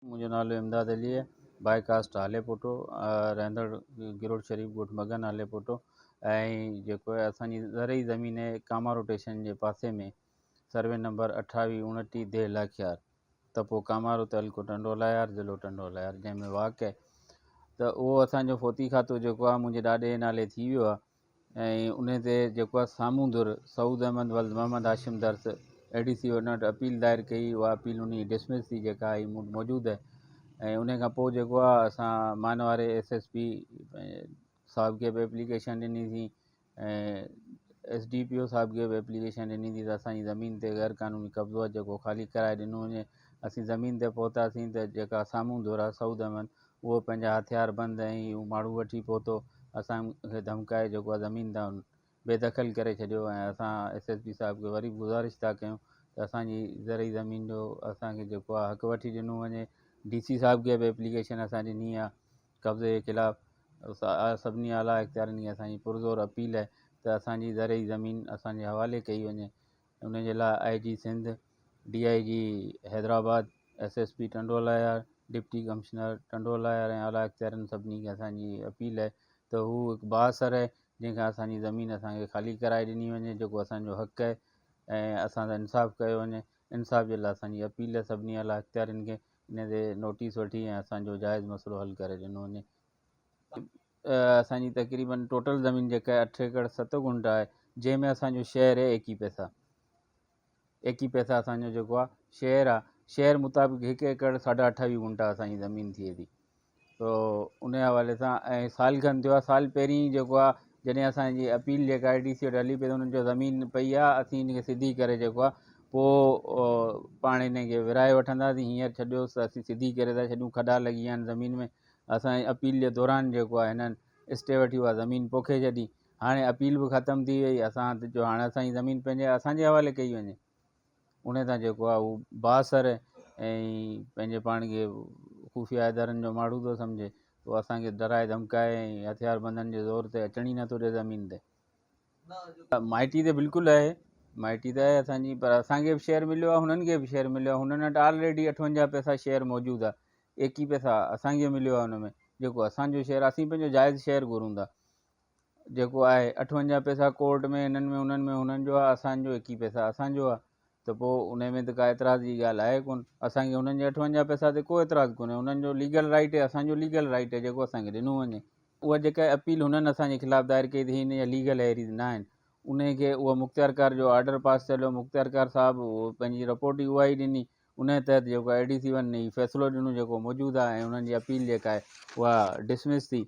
मुंहिंजो नालो इमदाद अली आहे। बाइकास्ट हाले पोटो रहंदड़ गिरोड शरीफ ॻोठ मगन हाले पोटो। ऐं जेको आहे असांजी ज़रई ज़मीन आहे कामा रोटेशन जे पासे में, सर्वे नंबर 28 29 देह लाखियार, त पोइ कामारो तहलको टंडोलायार, ज़िलो टंडोलायार, जंहिंमें वाक़ आहे। त उहो असांजो फोती खातो जेको आहे मुंहिंजे ॾाॾे नाले थी वियो आहे। ऐं उन ते जेको आहे साम्हूं धुर सऊद अहमद वल्द मोहम्मद हाशिम दर्स ADC उन वटि अपील दायर कई। उहा अपील उन डिसमिस थी जेका आई मौजूदु आहे। ऐं उन खां पोइ जेको आहे असां मान वारे SSP साहिब खे बि एप्लीकेशन ॾिनीसीं ऐं SDPO साहिब खे बि एप्लीकेशन ॾिनी त असांजी ज़मीन ते ग़ैर क़ानूनी कब्ज़ो आहे जेको ख़ाली कराए ॾिनो वञे। असीं ज़मीन ते पहुतासीं त जेका साम्हूं धुर आहे सऊद अहमद, उहो पंहिंजा हथियार बंदि ऐं हू माण्हू वठी पहुतो, असांखे धमकाए जेको आहे ज़मीन तां बेदख़ल करे छॾियो। ऐं असां SSP साहिब खे वरी गुज़ारिश था कयूं त असांजी ज़रई ज़मीन जो असांखे जेको आहे हक़ु वठी ॾिनो वञे। DC साहिब खे बि एप्लीकेशन असां ॾिनी आहे कब्ज़े जे ख़िलाफ़ु। सभिनी आला इख़्तियारनि खे असांजी पुरज़ोर अपील आहे त असांजी ज़रई ज़मीन असांजे हवाले कई वञे। उन जे लाइ IG Sindh, DIG Hyderabad, SSP Tando Allahyar, deputy commissioner Tando Allahyar ऐं आला इख़्तियारनि सभिनी खे असांजी अपील आहे त हू हिकु बाअसर आहे जंहिंखां असांजी ज़मीन असांखे ख़ाली कराए ॾिनी वञे, जेको असांजो हक़ु आहे, ऐं असांजो इंसाफ़ु कयो वञे। इंसाफ़ जे लाइ असांजी अपील आहे सभिनी आला इख़्तियारनि खे इन ते नोटिस वठी ऐं असांजो जाइज़ मसइलो हल करे ॾिनो वञे। असांजी तक़रीबन टोटल ज़मीन जेका आहे 8 एकड़ 7 गुंठा आहे, जंहिंमें असांजो शहर आहे 21 पैसा। 21 पैसा असांजो जेको आहे शहर आहे। शहर मुताबिक़ 1 एकड़ 28.5 गुंठा असांजी ज़मीन थिए थी। तो उन हवाले सां ऐं साल खनि थियो आहे। साल पहिरीं जेको आहे जॾहिं असांजी अपील जेका DC वटि हली पई त उन्हनि जो ज़मीन पई आहे, असीं इन खे सिधी करे जेको आहे पोइ पाण इन खे विराए वठंदासीं, हींअर छॾियोसि त असीं सिधी करे था छॾियूं, खॾा लॻी विया आहिनि ज़मीन में। असांजी अपील जे दौरान जेको आहे हिननि स्टे वठी उहा ज़मीन पोखे छॾी। हाणे अपील बि ख़तमु थी वई। असां जो हाणे असांजी ज़मीन पंहिंजे असांजे हवाले कई वञे। उन तां जेको आहे उहो बाअसर ऐं पंहिंजे पाण खे ख़ुफ़िया इदारनि जो माण्हू थो सम्झे, उहो असांखे डराए धमकाए ऐं हथियार बंधनि जे ज़ोर ते अचण ई नथो ॾिए ज़मीन ते। माइटी त बिल्कुलु आहे, माइटी त आहे असांजी, पर असांखे बि शेयर मिलियो आहे, हुननि खे बि शेयर मिलियो आहे। हुननि वटि ऑलरेडी 58 पैसा शेयर मौजूदु आहे। 21 पैसा असांखे मिलियो आहे हुन में, जेको असांजो शेयर, असीं पंहिंजो जाइज़ शेयर घुरूं था। जेको आहे 58 पैसा कोर्ट में हिननि में हुननि में हुननि जो आहे, असांजो 21 पैसा असांजो आहे। त पोइ उन में त का एतिराज़ जी ॻाल्हि आहे कोन। असांखे हुननि जे 58 पैसा ते को एतिराज़ु कोन्हे। हुननि जो लीगल राइट आहे, असांजो लीगल राइट आहे जेको असांखे ॾिनो वञे। उहा जेका अपील हुननि असांजे ख़िलाफ़ु दायर कई त हिन जा लीगल एरीज़ न आहिनि। उनखे उहा मुख़्तियारकार जो ऑर्डर पास थियलु, मुख़्तियारकार साहिबु उहो पंहिंजी रिपोर्ट ई उहा ई ॾिनी। उन तहत जेको ADC 1 ने फ़ैसिलो ॾिनो जेको मौजूदु आहे, ऐं उन्हनि जी अपील जेका आहे उहा डिसमिस थी।